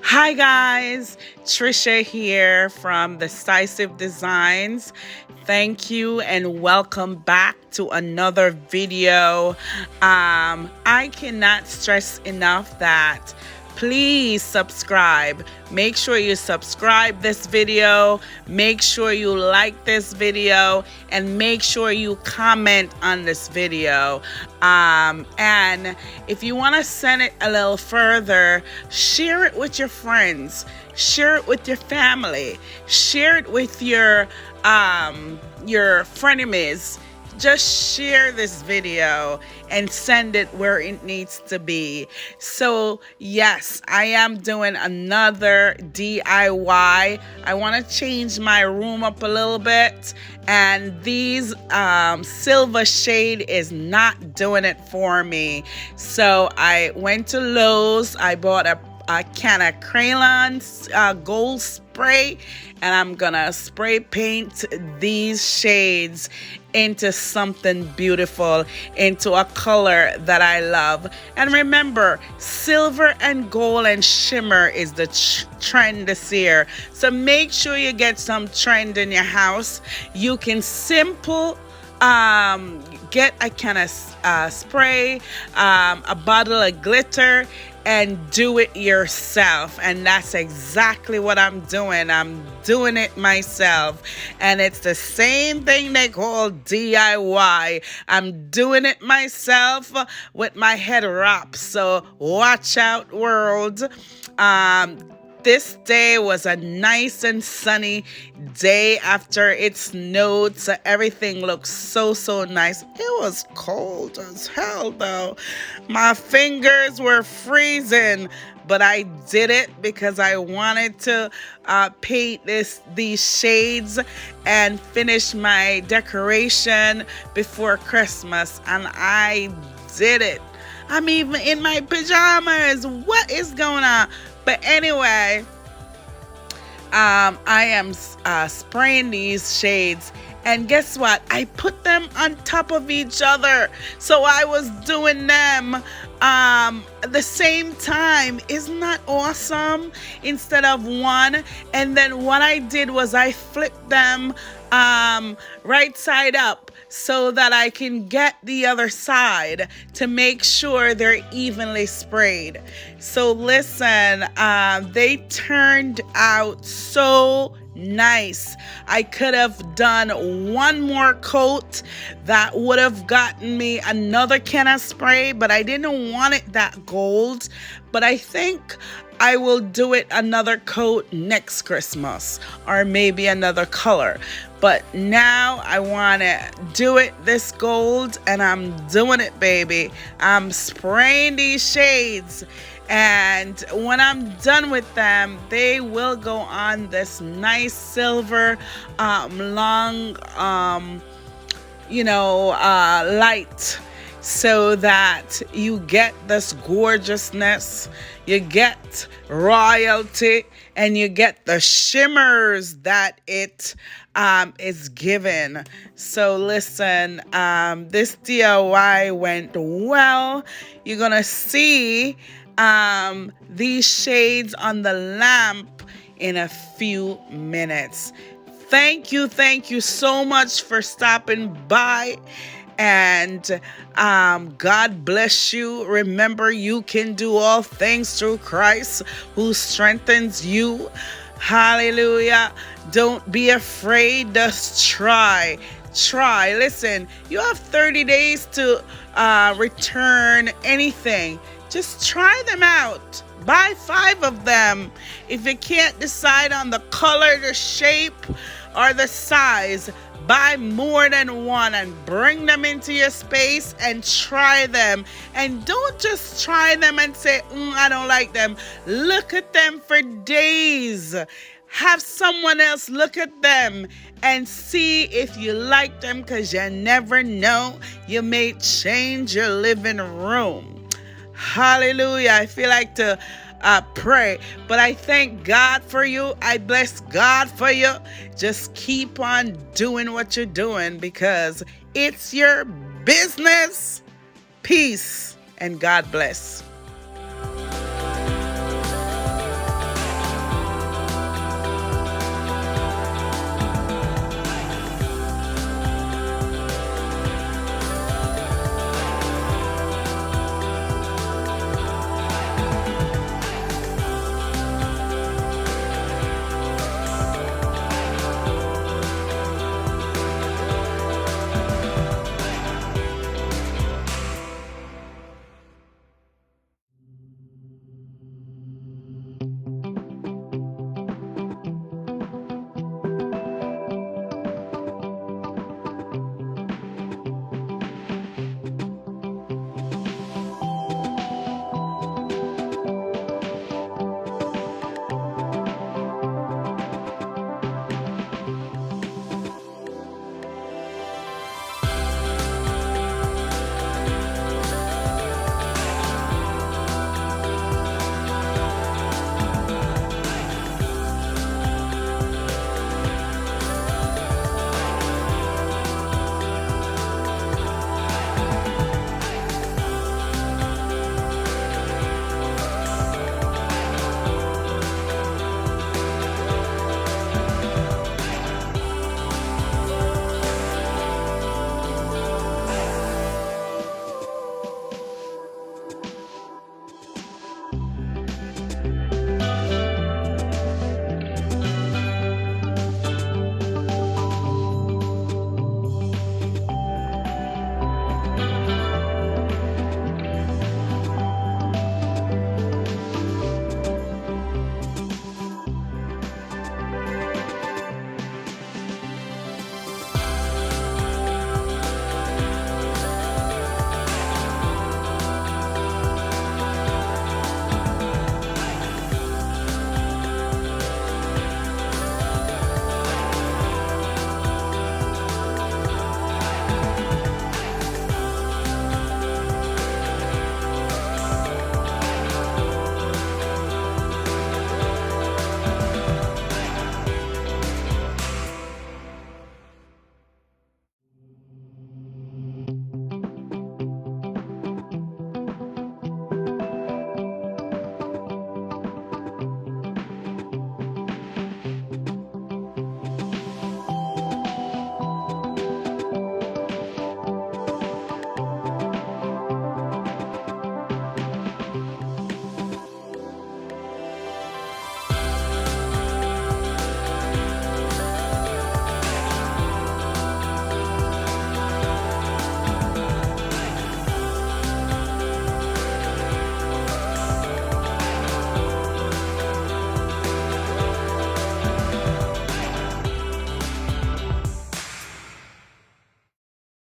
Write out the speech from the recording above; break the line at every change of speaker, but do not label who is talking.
Hi guys, Trisha here from Decisive Designs. Thank you and welcome back to another video. I cannot stress enough that please subscribe. Make sure you subscribe this video, make sure you like this video, and make sure you comment on this video. And if you want to send it a little further, share it with your friends, share it with your family, share it with your frenemies. Just share this video and send it where it needs to be. So yes, I am doing another DIY. I want to change my room up a little bit, and these silver shade is not doing it for me. So I went to Lowe's. I bought a can of crayons, gold spray, and I'm gonna spray paint these shades into something beautiful, into a color that I love. And remember, silver and gold and shimmer is the trend this year. So make sure you get some trend in your house. You can get a can of spray, a bottle of glitter, and do it yourself. And that's exactly what I'm doing. I'm doing it myself, and it's the same thing they call DIY. I'm doing it myself with my head wrap. So watch out, world. This day was a nice and sunny day after it snowed, so everything looks so nice. It was cold as hell though. My fingers were freezing, but I did it because I wanted to paint these shades and finish my decoration before Christmas, and I did it. I'm even in my pajamas. What is going on? But anyway, I am spraying these shades, and guess what? I put them on top of each other. So I was doing them at the same time. Isn't that awesome? Instead of one. And then what I did was I flipped them right side up so that I can get the other side to make sure they're evenly sprayed. So listen, they turned out so nice. I could have done one more coat that would have gotten me another can of spray, but I didn't want it that gold. But I think I will do it another coat next Christmas, or maybe another color. But now I want to do it this gold, and I'm doing it, baby. I'm spraying these shades, and when I'm done with them, they will go on this nice silver long light, so that you get this gorgeousness, you get royalty, and you get the shimmers that it is given. So listen, this DIY went well. You're gonna see these shades on the lamp in a few minutes. Thank you so much for stopping by, and God bless you. Remember, you can do all things through Christ who strengthens you. Hallelujah. Don't be afraid. Just try. Listen, you have 30 days to return anything. Just try them out. Buy 5 of them. If you can't decide on the color, the shape, or the size, buy more than one and bring them into your space and try them. And don't just try them and say, I don't like them. Look at them for days. Have someone else look at them and see if you like them, because you never know. You may change your living room. Hallelujah. I feel like to pray, but I thank God for you. I bless God for you. Just keep on doing what you're doing, because it's your business. Peace and God bless.